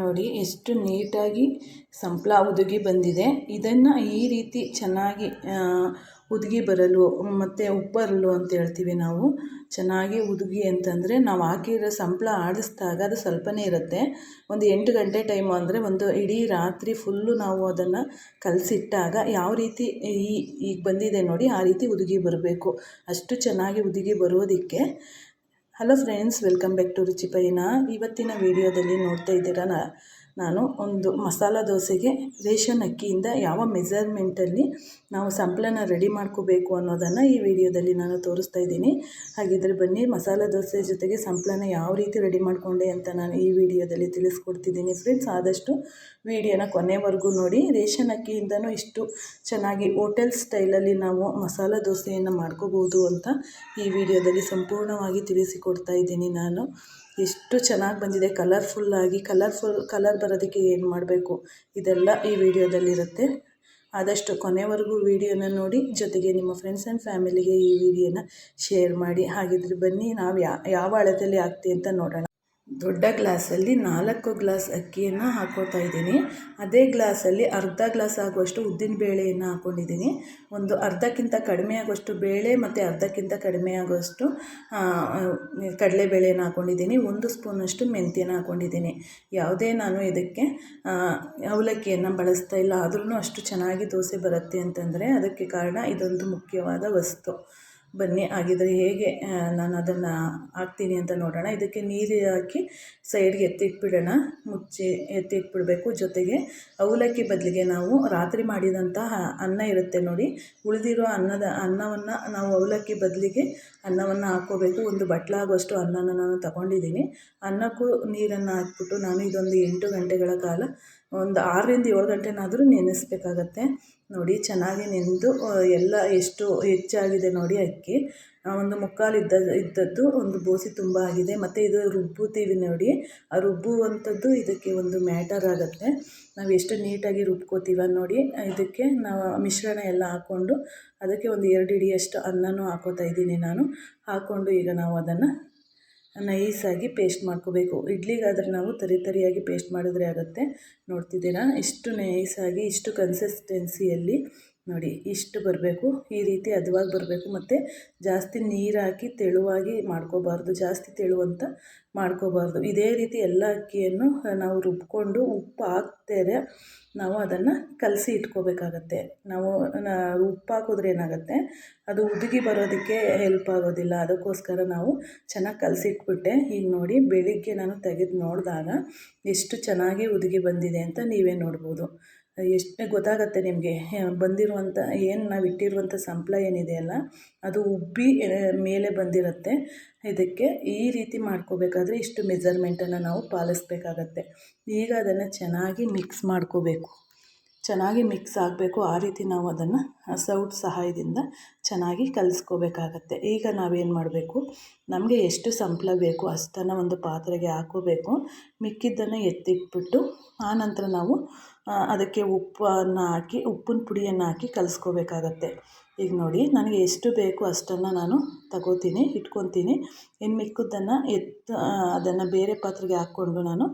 ನೋಡಿ ಎಷ್ಟು ನೀಟಾಗಿ ಸಂಪ್ಳ ಹುದುಗಿ ಬಂದಿದೆ. ಇದನ್ನು ಈ ರೀತಿ ಚೆನ್ನಾಗಿ ಹುದುಗಿ ಬರಲು ಮತ್ತು ಉಬ್ಬರಲು ಅಂತ ಹೇಳ್ತೀವಿ ನಾವು. ಚೆನ್ನಾಗಿ ಹುದುಗಿ ಅಂತಂದರೆ ನಾವು ಹಾಕಿರೋ ಸಂಪ್ಳ ಆಡಿಸಿದಾಗ ಅದು ಸ್ವಲ್ಪನೇ ಇರುತ್ತೆ. ಒಂದು 8 ಗಂಟೆ ಟೈಮು ಅಂದರೆ ಒಂದು ಇಡೀ ರಾತ್ರಿ ಫುಲ್ಲು ನಾವು ಅದನ್ನು ಕಲಸಿಟ್ಟಾಗ ಯಾವ ರೀತಿ ಈಗ ಬಂದಿದೆ ನೋಡಿ, ಆ ರೀತಿ ಹುದುಗಿ ಬರಬೇಕು. ಅಷ್ಟು ಚೆನ್ನಾಗಿ ಹುದುಗಿ ಬರೋದಕ್ಕೆ. Hello friends, welcome back to Ruchi Payana. ಇವತ್ತಿನ ವಿಡಿಯೋದಲ್ಲಿ ನೋಡ್ತಾ ಇದ್ದೀರಾ, ನಾನು ಒಂದು ಮಸಾಲ ದೋಸೆಗೆ ರೇಷನ್ ಅಕ್ಕಿಯಿಂದ ಯಾವ ಮೆಜರ್ಮೆಂಟಲ್ಲಿ ನಾವು ಸಂಪ್ಳನ ರೆಡಿ ಮಾಡ್ಕೋಬೇಕು ಅನ್ನೋದನ್ನು ಈ ವಿಡಿಯೋದಲ್ಲಿ ನಾನು ತೋರಿಸ್ತಾ ಇದ್ದೀನಿ. ಹಾಗಿದ್ರೆ ಬನ್ನಿ, ಮಸಾಲ ದೋಸೆ ಜೊತೆಗೆ ಸಂಪ್ಳನ ಯಾವ ರೀತಿ ರೆಡಿ ಮಾಡಿಕೊಂಡೆ ಅಂತ ನಾನು ಈ ವಿಡಿಯೋದಲ್ಲಿ ತಿಳಿಸ್ಕೊಡ್ತಿದ್ದೀನಿ ಫ್ರೆಂಡ್ಸ್. ಆದಷ್ಟು ವಿಡಿಯೋನ ಕೊನೆವರೆಗೂ ನೋಡಿ. ರೇಷನ್ ಅಕ್ಕಿಯಿಂದನೂ ಇಷ್ಟು ಚೆನ್ನಾಗಿ ಹೋಟೆಲ್ ಸ್ಟೈಲಲ್ಲಿ ನಾವು ಮಸಾಲ ದೋಸೆಯನ್ನು ಮಾಡ್ಕೋಬೋದು ಅಂತ ಈ ವಿಡಿಯೋದಲ್ಲಿ ಸಂಪೂರ್ಣವಾಗಿ ತಿಳಿಸಿಕೊಡ್ತಾ ಇದ್ದೀನಿ ನಾನು. ಎಷ್ಟು ಚೆನ್ನಾಗಿ ಬಂದಿದೆ, ಕಲರ್ಫುಲ್ಲಾಗಿ. ಕಲರ್ ಬರೋದಕ್ಕೆ ಏನು ಮಾಡಬೇಕು ಇದೆಲ್ಲ ಈ ವಿಡಿಯೋದಲ್ಲಿರುತ್ತೆ. ಆದಷ್ಟು ಕೊನೆವರೆಗೂ ವಿಡಿಯೋನ ನೋಡಿ, ಜೊತೆಗೆ ನಿಮ್ಮ ಫ್ರೆಂಡ್ಸ್ ಆ್ಯಂಡ್ ಫ್ಯಾಮಿಲಿಗೆ ಈ ವಿಡಿಯೋನ ಶೇರ್ ಮಾಡಿ. ಹಾಗಿದ್ರೆ ಬನ್ನಿ, ನಾವು ಯಾವ ಅಳತೆಯಲ್ಲಿ ಹಾಕ್ತೀವಿ ಅಂತ ನೋಡೋಣ. ದೊಡ್ಡ ಗ್ಲಾಸಲ್ಲಿ 4 ಗ್ಲಾಸ್ ಅಕ್ಕಿಯನ್ನು ಹಾಕ್ಕೊಳ್ತಾ ಇದ್ದೀನಿ. ಅದೇ ಗ್ಲಾಸಲ್ಲಿ ಅರ್ಧ ಗ್ಲಾಸ್ ಆಗುವಷ್ಟು ಉದ್ದಿನ ಬೇಳೆಯನ್ನು ಹಾಕ್ಕೊಂಡಿದ್ದೀನಿ. ಒಂದು ಅರ್ಧಕ್ಕಿಂತ ಕಡಿಮೆ ಆಗುವಷ್ಟು ಬೇಳೆ ಮತ್ತು ಅರ್ಧಕ್ಕಿಂತ ಕಡಿಮೆ ಆಗುವಷ್ಟು ಕಡಲೆಬೇಳೆಯನ್ನು ಹಾಕ್ಕೊಂಡಿದ್ದೀನಿ. 1 ಸ್ಪೂನಷ್ಟು ಮೆಂತ್ಯನ ಹಾಕ್ಕೊಂಡಿದ್ದೀನಿ. ಯಾವುದೇ ನಾನು ಇದಕ್ಕೆ ಅವಲಕ್ಕಿಯನ್ನು ಬಳಸ್ತಾ ಇಲ್ಲ. ಆದ್ರೂ ಅಷ್ಟು ಚೆನ್ನಾಗಿ ದೋಸೆ ಬರುತ್ತೆ ಅಂತಂದರೆ ಅದಕ್ಕೆ ಕಾರಣ ಇದೊಂದು ಮುಖ್ಯವಾದ ವಸ್ತು. ಬನ್ನಿ, ಹಾಗಿದ್ರೆ ಹೇಗೆ ನಾನು ಅದನ್ನು ಹಾಕ್ತೀನಿ ಅಂತ ನೋಡೋಣ. ಇದಕ್ಕೆ ನೀರು ಹಾಕಿ ಸೈಡ್ಗೆ ಎತ್ತಿಟ್ಬಿಡೋಣ, ಮುಚ್ಚಿ ಎತ್ತಿಟ್ಬಿಡಬೇಕು. ಜೊತೆಗೆ ಅವಲಕ್ಕಿ ಬದಲಿಗೆ ನಾವು ರಾತ್ರಿ ಮಾಡಿದಂತಹ ಅನ್ನ ಇರುತ್ತೆ ನೋಡಿ, ಉಳಿದಿರೋ ಅನ್ನವನ್ನು ನಾವು ಅವಲಕ್ಕಿ ಬದಲಿಗೆ ಅನ್ನವನ್ನು ಹಾಕ್ಕೋಬೇಕು. ಒಂದು ಬಟ್ಲಾಗುವಷ್ಟು ಅನ್ನನ ನಾನು ತಗೊಂಡಿದ್ದೀನಿ. ಅನ್ನಕ್ಕೂ ನೀರನ್ನು ಹಾಕ್ಬಿಟ್ಟು ನಾನು ಇದೊಂದು 8 ಗಂಟೆಗಳ ಕಾಲ, ಒಂದು 6ರಿಂದ 7 ಗಂಟೆನಾದರೂ ನೆನೆಸ್ಬೇಕಾಗತ್ತೆ. ನೋಡಿ, ಚೆನ್ನಾಗಿ ನೆನೆದು ಎಲ್ಲ ಎಷ್ಟು ಹೆಚ್ಚಾಗಿದೆ ನೋಡಿ ಅಕ್ಕಿ. ಒಂದು ಮುಕ್ಕಾಲು ಇದ್ದದ್ದು ಒಂದು ಬೋಸಿ ತುಂಬ ಆಗಿದೆ. ಮತ್ತು ಇದು ರುಬ್ಬುತ್ತೀವಿ ನೋಡಿ, ಆ ರುಬ್ಬುವಂಥದ್ದು ಇದಕ್ಕೆ ಒಂದು ಮ್ಯಾಟರ್ ಆಗುತ್ತೆ. ನಾವು ಎಷ್ಟು ನೀಟಾಗಿ ರುಬ್ಕೋತೀವ ನೋಡಿ. ಇದಕ್ಕೆ ನಾವು ಮಿಶ್ರಣ ಎಲ್ಲ ಹಾಕ್ಕೊಂಡು ಅದಕ್ಕೆ ಒಂದು 2 ಹಿಡಿಯಷ್ಟು ಅನ್ನನೂ ಹಾಕ್ಕೋತಾ ಇದ್ದೀನಿ ನಾನು. ಹಾಕ್ಕೊಂಡು ಈಗ ನಾವು ಅದನ್ನು ನೈಸಾಗಿ ಪೇಸ್ಟ್ ಮಾಡ್ಕೋಬೇಕು. ಇಡ್ಲಿಗಾದರೆ ನಾವು ತರಿಯಾಗಿ ಪೇಸ್ಟ್ ಮಾಡಿದ್ರೆ ಆಗುತ್ತೆ. ನೋಡ್ತಿದ್ದೀರಾ, ಇಷ್ಟು ನೈಸಾಗಿ, ಇಷ್ಟು ಕನ್ಸಿಸ್ಟೆನ್ಸಿಯಲ್ಲಿ ನೋಡಿ, ಇಷ್ಟು ಬರಬೇಕು. ಈ ರೀತಿ ಹದವಾಗಿ ಬರಬೇಕು. ಮತ್ತು ಜಾಸ್ತಿ ನೀರು ಹಾಕಿ ತೆಳುವಾಗಿ ಮಾಡ್ಕೋಬಾರ್ದು, ಜಾಸ್ತಿ ತೆಳುವಂತ ಮಾಡ್ಕೋಬಾರ್ದು. ಇದೇ ರೀತಿ ಎಲ್ಲ ಅಕ್ಕಿಯನ್ನು ನಾವು ರುಬ್ಕೊಂಡು ಉಪ್ಪು ಹಾಕ್ತೇವೆ ನಾವು ಅದನ್ನು ಕಲಸಿ ಇಟ್ಕೋಬೇಕಾಗತ್ತೆ. ನಾವು ಉಪ್ಪು ಹಾಕಿದ್ರೆ ಏನಾಗುತ್ತೆ, ಅದು ಹುದುಗಿ ಬರೋದಕ್ಕೆ ಹೆಲ್ಪ್ ಆಗೋದಿಲ್ಲ. ಅದಕ್ಕೋಸ್ಕರ ನಾವು ಚೆನ್ನಾಗಿ ಕಲಸಿಟ್ಬಿಟ್ಟೆ. ಈಗ ನೋಡಿ, ಬೆಳಿಗ್ಗೆ ನಾನು ತೆಗೆದು ನೋಡಿದಾಗ ಎಷ್ಟು ಚೆನ್ನಾಗಿ ಹುದುಗಿ ಬಂದಿದೆ ಅಂತ ನೀವೇ ನೋಡ್ಬೋದು. ಎಷ್ಟು ಗೊತ್ತಾಗುತ್ತೆ ನಿಮಗೆ, ಬಂದಿರುವಂಥ ಏನು ನಾವು ಇಟ್ಟಿರುವಂಥ ಸಂಪ್ಳ ಏನಿದೆಯಲ್ಲ ಅದು ಉಬ್ಬಿ ಮೇಲೆ ಬಂದಿರುತ್ತೆ. ಇದಕ್ಕೆ ಈ ರೀತಿ ಮಾಡ್ಕೋಬೇಕಾದ್ರೆ ಇಷ್ಟು ಮೆಜರ್ಮೆಂಟನ್ನು ನಾವು ಪಾಲಿಸ್ಬೇಕಾಗತ್ತೆ. ಈಗ ಅದನ್ನು ಚೆನ್ನಾಗಿ ಮಿಕ್ಸ್ ಮಾಡ್ಕೋಬೇಕು, ಚೆನ್ನಾಗಿ ಮಿಕ್ಸ್ ಆಗಬೇಕು. ಆ ರೀತಿ ನಾವು ಅದನ್ನು ಸೌಟ್ ಸಹಾಯದಿಂದ ಚೆನ್ನಾಗಿ ಕಲಿಸ್ಕೋಬೇಕಾಗತ್ತೆ. ಈಗ ನಾವೇನು ಮಾಡಬೇಕು, ನಮಗೆ ಎಷ್ಟು ಸಂಪ್ಳ ಬೇಕು ಅಷ್ಟನ್ನು ಒಂದು ಪಾತ್ರೆಗೆ ಹಾಕ್ಕೋಬೇಕು. ಮಿಕ್ಕಿದ್ದನ್ನು ಎತ್ತಿಟ್ಬಿಟ್ಟು ಆನಂತರ ನಾವು ಅದಕ್ಕೆ ಉಪ್ಪನ್ನು ಹಾಕಿ, ಉಪ್ಪಿನ ಪುಡಿಯನ್ನು ಹಾಕಿ ಕಲಿಸ್ಕೋಬೇಕಾಗತ್ತೆ. ಈಗ ನೋಡಿ, ನನಗೆ ಎಷ್ಟು ಬೇಕು ಅಷ್ಟನ್ನು ನಾನು ತಗೋತೀನಿ, ಇಟ್ಕೊತೀನಿ. ಇನ್ನು ಮಿಕ್ಕಿದ್ದನ್ನು ಅದನ್ನು ಬೇರೆ ಪಾತ್ರೆಗೆ ಹಾಕ್ಕೊಂಡು ನಾನು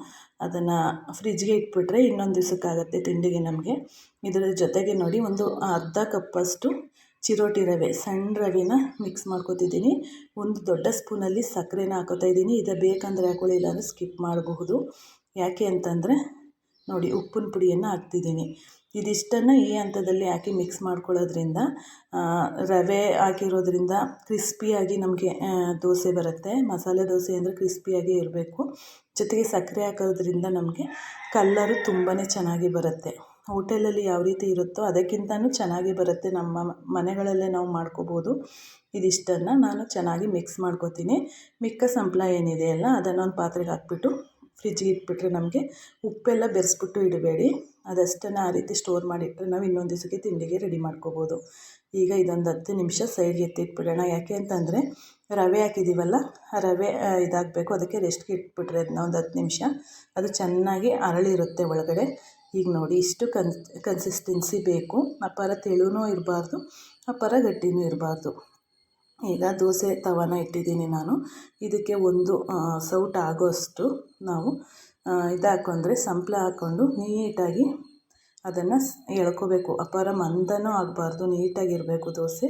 ಅದನ್ನು ಫ್ರಿಜ್ಗೆ ಇಟ್ಬಿಟ್ರೆ ಇನ್ನೊಂದು ದಿವಸಕ್ಕಾಗತ್ತೆ ತಿಂಡಿಗೆ ನಮಗೆ. ಇದರ ಜೊತೆಗೆ ನೋಡಿ, ಒಂದು ಅರ್ಧ ಕಪ್ಪಷ್ಟು ಚಿರೋಟಿ ರವೆ, ಸಣ್ಣ ರವೆನ ಮಿಕ್ಸ್ ಮಾಡ್ಕೊತಿದ್ದೀನಿ. ಒಂದು ದೊಡ್ಡ ಸ್ಪೂನಲ್ಲಿ ಸಕ್ಕರೆನ ಹಾಕೋತಾ ಇದ್ದೀನಿ. ಇದು ಬೇಕಂದರೆ ಹಾಕೊಳ್ಳಿ, ಇಲ್ಲಾಂದರೆ ಸ್ಕಿಪ್ ಮಾಡಬಹುದು. ಯಾಕೆ ಅಂತಂದರೆ ನೋಡಿ, ಉಪ್ಪಿನ ಪುಡಿಯನ್ನು ಹಾಕ್ತಿದ್ದೀನಿ. ಇದಿಷ್ಟನ್ನು ಈ ಹಂತದಲ್ಲಿ ಹಾಕಿ ಮಿಕ್ಸ್ ಮಾಡ್ಕೊಳ್ಳೋದ್ರಿಂದ ರವೆ ಹಾಕಿರೋದ್ರಿಂದ ಕ್ರಿಸ್ಪಿಯಾಗಿ ನಮಗೆ ದೋಸೆ ಬರುತ್ತೆ. ಮಸಾಲೆ ದೋಸೆ ಅಂದರೆ ಕ್ರಿಸ್ಪಿಯಾಗಿ ಇರಬೇಕು. ಜೊತೆಗೆ ಸಕ್ಕರೆ ಹಾಕೋದ್ರಿಂದ ನಮಗೆ ಕಲ್ಲರು ತುಂಬಾ ಚೆನ್ನಾಗಿ ಬರುತ್ತೆ. ಹೋಟೆಲಲ್ಲಿ ಯಾವ ರೀತಿ ಇರುತ್ತೋ ಅದಕ್ಕಿಂತನೂ ಚೆನ್ನಾಗಿ ಬರುತ್ತೆ. ನಮ್ಮ ಮನೆಗಳಲ್ಲೇ ನಾವು ಮಾಡ್ಕೋಬೋದು. ಇದಿಷ್ಟನ್ನು ನಾನು ಚೆನ್ನಾಗಿ ಮಿಕ್ಸ್ ಮಾಡ್ಕೋತೀನಿ. ಮಿಕ್ಕ ಸಂಪ್ಳ ಏನಿದೆಯಲ್ಲ ಅದನ್ನು ಒಂದು ಪಾತ್ರೆಗೆ ಹಾಕ್ಬಿಟ್ಟು ಫ್ರಿಜ್ಜಿಗೆ ಇಟ್ಬಿಟ್ರೆ, ನಮಗೆ ಉಪ್ಪೆಲ್ಲ ಬೆರೆಸ್ಬಿಟ್ಟು ಇಡಬೇಡಿ, ಅದಷ್ಟನ್ನು ಆ ರೀತಿ ಸ್ಟೋರ್ ಮಾಡಿಟ್ಟರೆ ನಾವು ಇನ್ನೊಂದು ದಿವಸಕ್ಕೆ ತಿಂಡಿಗೆ ರೆಡಿ ಮಾಡ್ಕೋಬೋದು. ಈಗ ಇದೊಂದು 10 ನಿಮಿಷ ಸೈಡ್ಗೆ ಎತ್ತಿಟ್ಬಿಡೋಣ. ಯಾಕೆ ಅಂತಂದರೆ ರವೆ ಹಾಕಿದ್ದೀವಲ್ಲ, ಆ ರವೆ ಇದಾಗಬೇಕು. ಅದಕ್ಕೆ ರೆಸ್ಟ್ಗೆ ಇಟ್ಬಿಟ್ರೆ ಅದನ್ನ ಒಂದು 10 ನಿಮಿಷ ಅದು ಚೆನ್ನಾಗಿ ಅರಳಿರುತ್ತೆ ಒಳಗಡೆ. ಈಗ ನೋಡಿ, ಇಷ್ಟು ಕನ್ಸಿಸ್ಟೆನ್ಸಿ ಬೇಕು. ಅಪಾರ ತೆಳುನೂ ಇರಬಾರ್ದು, ಅಪಾರ ಗಟ್ಟಿನೂ ಇರಬಾರ್ದು. ಈಗ ದೋಸೆ ತವಾನ ಇಟ್ಟಿದ್ದೀನಿ ನಾನು. ಇದಕ್ಕೆ ಒಂದು ಸೌಟ್ ಆಗೋಷ್ಟು ನಾವು ಇದು ಹಾಕೊಂಡ್ರೆ ಸಂಪ್ಳ ಹಾಕ್ಕೊಂಡು ನೀಟಾಗಿ ಅದನ್ನು ಎಳ್ಕೋಬೇಕು. ಅಪಾರ ಮಂದನೂ ಆಗಬಾರ್ದು, ನೀಟಾಗಿರಬೇಕು ದೋಸೆ.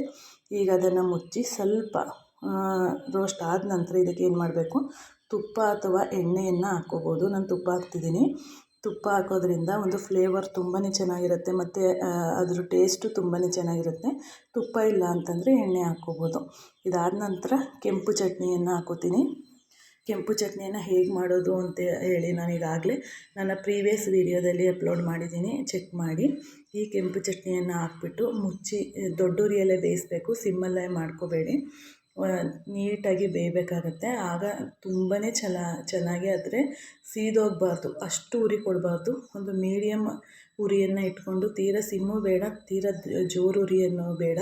ಈಗ ಅದನ್ನು ಮುಚ್ಚಿ ಸ್ವಲ್ಪ ರೋಸ್ಟ್ ಆದ ನಂತರ ಇದಕ್ಕೆ ಏನು ಮಾಡಬೇಕು, ತುಪ್ಪ ಅಥವಾ ಎಣ್ಣೆಯನ್ನು ಹಾಕ್ಕೋಬೋದು. ನಾನು ತುಪ್ಪ ಹಾಕ್ತಿದ್ದೀನಿ. ತುಪ್ಪ ಹಾಕೋದ್ರಿಂದ ಒಂದು ಫ್ಲೇವರ್ ತುಂಬಾ ಚೆನ್ನಾಗಿರುತ್ತೆ ಮತ್ತು ಅದ್ರ ಟೇಸ್ಟು ತುಂಬಾ ಚೆನ್ನಾಗಿರುತ್ತೆ. ತುಪ್ಪ ಇಲ್ಲ ಅಂತಂದರೆ ಎಣ್ಣೆ ಹಾಕ್ಕೋಬೋದು. ಇದಾದ ನಂತರ ಕೆಂಪು ಚಟ್ನಿಯನ್ನು ಹಾಕ್ಕೋತೀನಿ. ಕೆಂಪು ಚಟ್ನಿಯನ್ನು ಹೇಗೆ ಮಾಡೋದು ಅಂತ ಹೇಳಿ ನಾನು ಈಗಾಗಲೇ ನನ್ನ ಪ್ರೀವಿಯಸ್ ವೀಡಿಯೋದಲ್ಲಿ ಅಪ್ಲೋಡ್ ಮಾಡಿದ್ದೀನಿ, ಚೆಕ್ ಮಾಡಿ. ಈ ಕೆಂಪು ಚಟ್ನಿಯನ್ನು ಹಾಕ್ಬಿಟ್ಟು ಮುಚ್ಚಿ ದೊಡ್ಡ ಉರಿಯಲ್ಲೇ ಬೇಯಿಸಬೇಕು, ಸಿಮ್ಮಲ್ಲೇ ಮಾಡ್ಕೋಬೇಡಿ. ನೀಟಾಗಿ ಬೇಯಬೇಕಾಗತ್ತೆ. ಆಗ ತುಂಬಾ ಚೆನ್ನಾಗಿ ಆದರೆ ಸೀದೋಗಬಾರ್ದು, ಅಷ್ಟು ಉರಿ ಕೊಡಬಾರ್ದು. ಒಂದು ಮೀಡಿಯಮ್ ಉರಿಯನ್ನು ಇಟ್ಕೊಂಡು, ತೀರಾ ಸಿಮ್ಮು ಬೇಡ, ತೀರಾ ಜೋರು ಉರಿಯನ್ನು ಬೇಡ,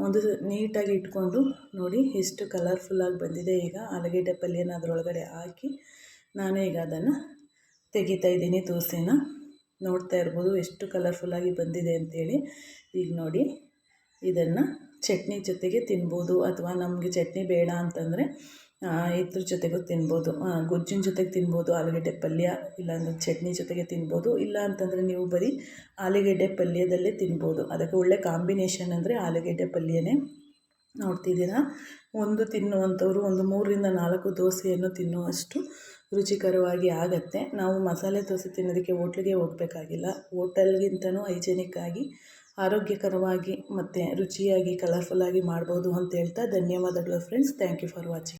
ಒಂದು ನೀಟಾಗಿ ಇಟ್ಕೊಂಡು ನೋಡಿ ಎಷ್ಟು ಕಲರ್ಫುಲ್ಲಾಗಿ ಬಂದಿದೆ. ಈಗ ಆಲೂಗೆಡ್ಡೆ ಪಲ್ಯನ ಅದರೊಳಗಡೆ ಹಾಕಿ ನಾನು ಈಗ ಅದನ್ನು ತೆಗಿತಾ ಇದ್ದೀನಿ. ದೋಸೆನ ನೋಡ್ತಾ ಇರ್ಬೋದು ಎಷ್ಟು ಕಲರ್ಫುಲ್ಲಾಗಿ ಬಂದಿದೆ ಅಂಥೇಳಿ. ಈಗ ನೋಡಿ ಇದನ್ನು ಚಟ್ನಿ ಜೊತೆಗೆ ತಿನ್ಬೋದು, ಅಥವಾ ನಮಗೆ ಚಟ್ನಿ ಬೇಡ ಅಂತಂದರೆ ಇದ್ರ ಜೊತೆಗೂ ತಿನ್ಬೋದು, ಗೊಜ್ಜಿನ ಜೊತೆಗೆ ತಿನ್ಬೋದು. ಆಲೂಗೆಡ್ಡೆ ಪಲ್ಯ ಇಲ್ಲಾಂದರೆ ಚಟ್ನಿ ಜೊತೆಗೆ ತಿನ್ಬೋದು. ಇಲ್ಲ ಅಂತಂದರೆ ನೀವು ಬರೀ ಆಲೂಗೆಡ್ಡೆ ಪಲ್ಯದಲ್ಲೇ ತಿನ್ಬೋದು. ಅದಕ್ಕೆ ಒಳ್ಳೆ ಕಾಂಬಿನೇಷನ್ ಅಂದರೆ ಆಲೂಗೆಡ್ಡೆ ಪಲ್ಯನೇ. ನೋಡ್ತಿದ್ದೀರಾ, ಒಂದು ತಿನ್ನುವಂಥವ್ರು ಒಂದು 3ರಿಂದ 4 ದೋಸೆಯನ್ನು ತಿನ್ನುವಷ್ಟು ರುಚಿಕರವಾಗಿ ಆಗುತ್ತೆ. ನಾವು ಮಸಾಲೆ ದೋಸೆ ತಿನ್ನೋದಕ್ಕೆ ಹೋಟ್ಲಿಗೆ ಹೋಗಬೇಕಾಗಿಲ್ಲ. ಹೋಟೆಲ್ಗಿಂತನೂ ಹೈಜೆನಿಕ್ಕಾಗಿ, ಆರೋಗ್ಯಕರವಾಗಿ ಮತ್ತು ರುಚಿಯಾಗಿ ಕಲರ್ಫುಲ್ಲಾಗಿ ಮಾಡ್ಬೋದು ಅಂತ ಹೇಳ್ತಾ ಧನ್ಯವಾದಗಳು friends. Thank you for watching.